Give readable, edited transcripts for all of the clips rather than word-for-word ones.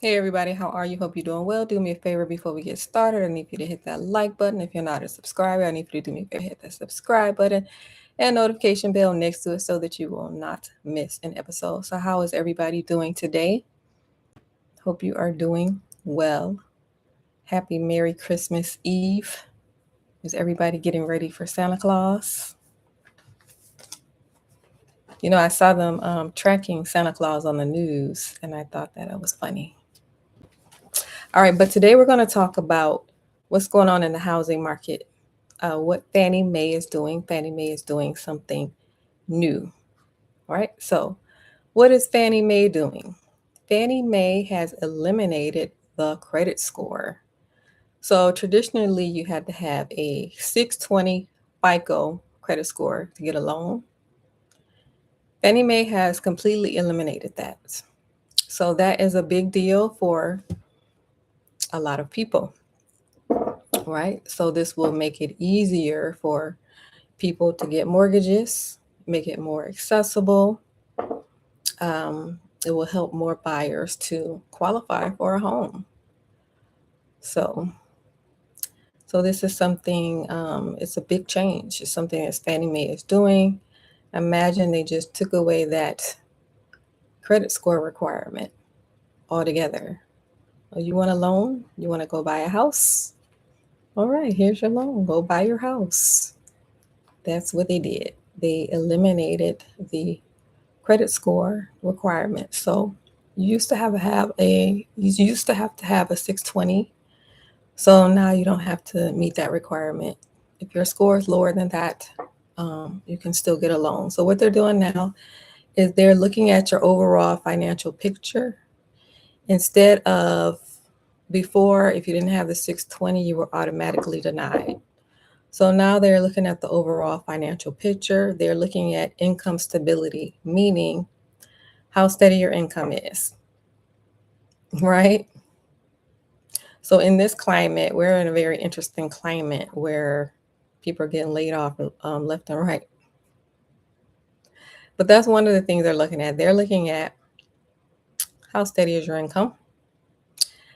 Hey everybody, how are you? Hope you're doing well. Do me a favor before we get started. I need you to hit that like button. If you're not a subscriber, I need you to do me a favor, hit that subscribe button and notification bell next to it so that you will not miss an episode. So how is everybody doing today? Hope you are doing well. Happy Merry Christmas Eve. Is everybody getting ready for Santa Claus? I saw them tracking Santa Claus on the news and I thought that it was funny. All right, but today we're going to talk about what's going on in the housing market, what Fannie Mae is doing. Fannie Mae is doing something new. All right, so what is Fannie Mae doing? Fannie Mae has eliminated the credit score. So traditionally, you had to have a 620 FICO credit score to get a loan. Fannie Mae has completely eliminated that. So that is a big deal for a lot of people, right? So this will make it easier for people to get mortgages, make it more accessible. It will help more buyers to qualify for a home. So, so this is something. It's a big change. It's something that Fannie Mae is doing. Imagine they just took away that credit score requirement altogether. Oh, you want a loan? You want to go buy a house? All right, here's your loan. Go buy your house. That's what they did. They eliminated the credit score requirement. So you used to have to have a 620. So now you don't have to meet that requirement. If your score is lower than that, you can still get a loan. So what they're doing now is they're looking at your overall financial picture instead of before. If you didn't have the 620, you were automatically denied. So now they're looking at the overall financial picture. They're looking at income stability, meaning how steady your income is, right? So in this climate, we're in a very interesting climate where people are getting laid off left and right. But that's one of the things they're looking at. They're looking at how steady is your income.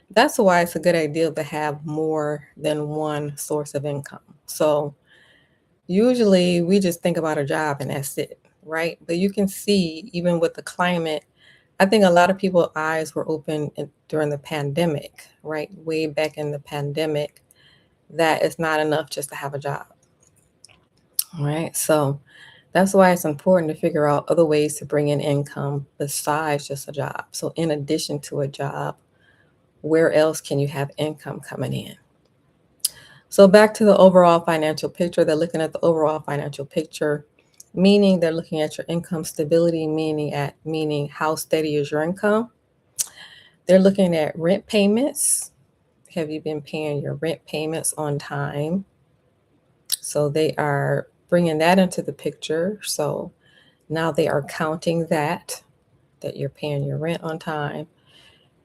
That's why it's a good idea to have more than one source of income. So usually we just think about a job and that's it, right? But you can see, even with the climate, I think a lot of people's eyes were open during the pandemic, right? Way back in the pandemic, that it's not enough just to have a job, right? So that's why it's important to figure out other ways to bring in income besides just a job. So, in addition to a job, where else can you have income coming in? So, back to the overall financial picture, they're looking at the overall financial picture, meaning they're looking at your income stability, meaning how steady is your income. They're looking at rent payments. Have you been paying your rent payments on time? So they are bringing that into the picture. So now they are counting that you're paying your rent on time.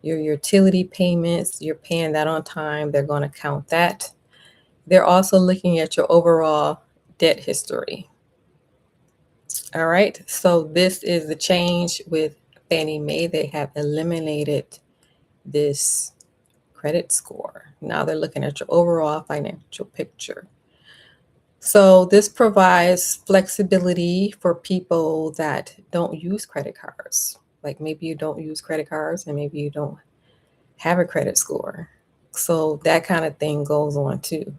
Your utility payments, you're paying that on time. They're going to count that. They're also looking at your overall debt history. All right. So this is the change with Fannie Mae. They have eliminated this credit score. Now they're looking at your overall financial picture. So this provides flexibility for people that don't use credit cards. Like maybe you don't use credit cards and maybe you don't have a credit score. So that kind of thing goes on too,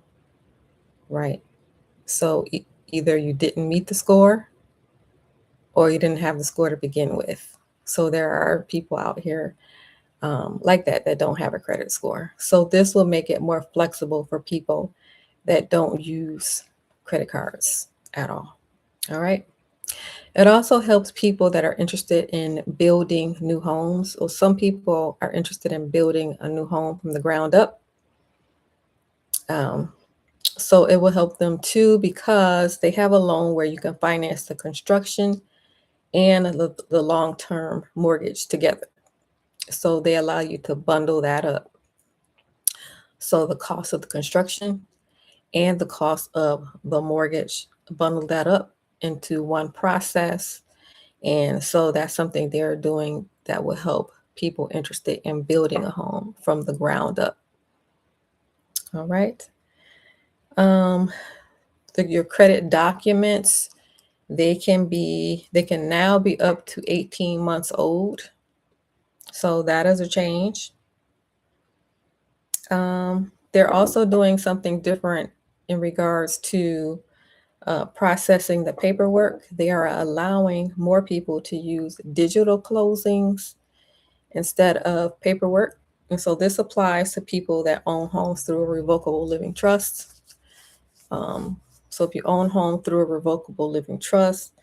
right? So either you didn't meet the score or you didn't have the score to begin with. So there are people out here like that don't have a credit score. So this will make it more flexible for people that don't use credit cards at all. All right. It also helps people that are interested in building new homes. Or some people are interested in building a new home from the ground up. Um, so it will help them too because they have a loan where you can finance the construction and the long-term mortgage together. So they allow you to bundle that up. So the cost of the construction and the cost of the mortgage, bundle that up into one process. And so that's something they're doing that will help people interested in building a home from the ground up. All right. Your credit documents, they can now be up to 18 months old. So that is a change. They're also doing something different in regards to processing the paperwork. They are allowing more people to use digital closings instead of paperwork. And so this applies to people that own homes through a revocable living trust. So if you own home through a revocable living trust,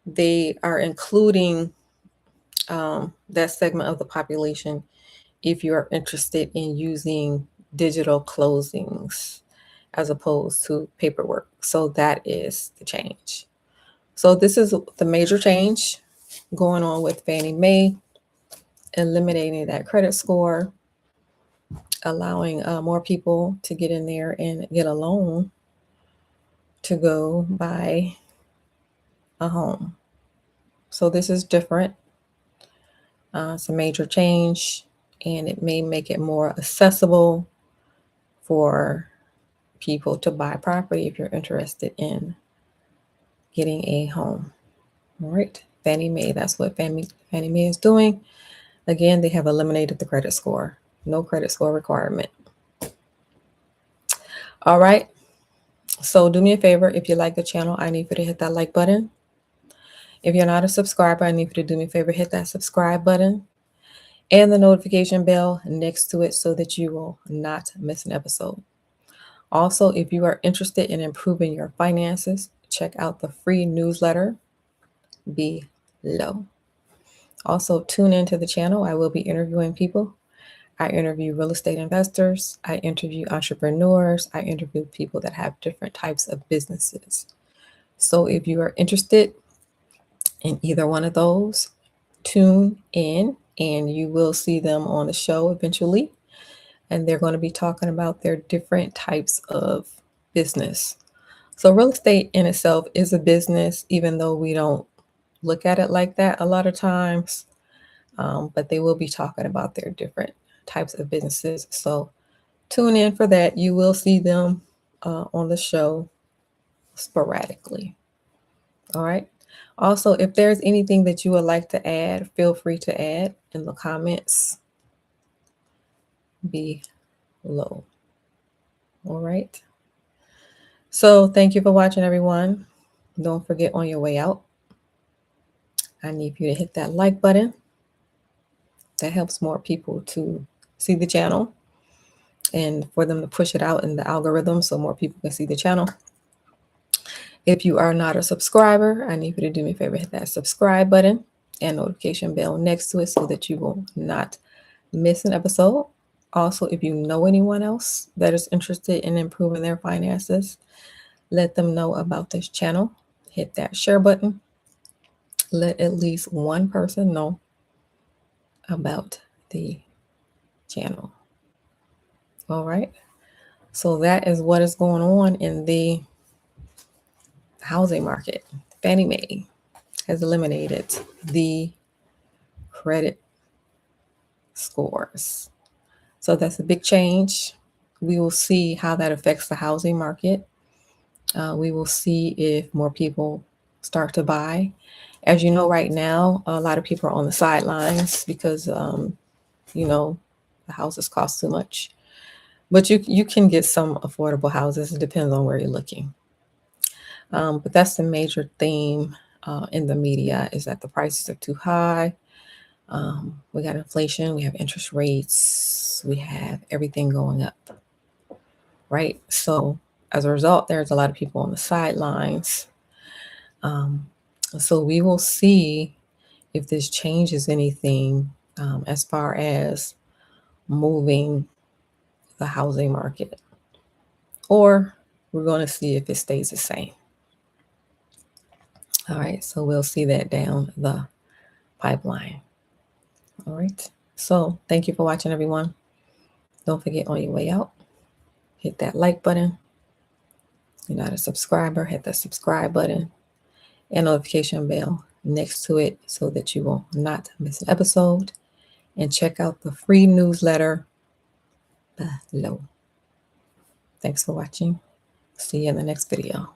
they are including that segment of the population if you are interested in using digital closings as opposed to paperwork. So that is the change. So this is the major change going on with Fannie Mae, eliminating that credit score, allowing more people to get in there and get a loan to go buy a home. So this is different. It's a major change, and it may make it more accessible for people to buy property if you're interested in getting a home. All right, Fannie Mae, that's what Fannie Mae is doing. Again, they have eliminated the credit score. No credit score requirement. All right, so do me a favor. If you like the channel, I need for you to hit that like button. If you're not a subscriber, I need for you to do me a favor, hit that subscribe button and the notification bell next to it so that you will not miss an episode. Also, if you are interested in improving your finances, check out the free newsletter below. Also, tune into the channel. I will be interviewing people. I interview real estate investors. I interview entrepreneurs. I interview people that have different types of businesses. So if you are interested in either one of those, tune in and you will see them on the show eventually. And they're going to be talking about their different types of business. So real estate in itself is a business, even though we don't look at it like that a lot of times. But they will be talking about their different types of businesses. So tune in for that. You will see them on the show sporadically. All right. Also, if there's anything that you would like to add, feel free to add in the comments below. All right. So thank you for watching, everyone. Don't forget, on your way out, I need you to hit that like button. That helps more people to see the channel and for them to push it out in the algorithm so more people can see the channel. If you are not a subscriber, I need you to do me a favor, hit that subscribe button and notification bell next to it so that you will not miss an episode. Also, if you know anyone else that is interested in improving their finances, let them know about this channel. Hit that share button. Let at least one person know about the channel. All right. So that is what is going on in the housing market. Fannie Mae has eliminated the credit scores. So that's a big change. We will see how that affects the housing market. We will see if more people start to buy. As you know, right now, a lot of people are on the sidelines because, the houses cost too much. But you can get some affordable houses. It depends on where you're looking. But that's the major theme in the media, is that the prices are too high. We got inflation, we have interest rates, we have everything going up, right? So as a result, there's a lot of people on the sidelines. So we will see if this changes anything as far as moving the housing market, or we're going to see if it stays the same. All right, so we'll see that down the pipeline. All right, so thank you for watching, everyone. Don't forget, on your way out, hit that like button. If you're not a subscriber, hit the subscribe button and notification bell next to it so that you will not miss an episode. and check out the free newsletter below. Thanks for watching. See you in the next video.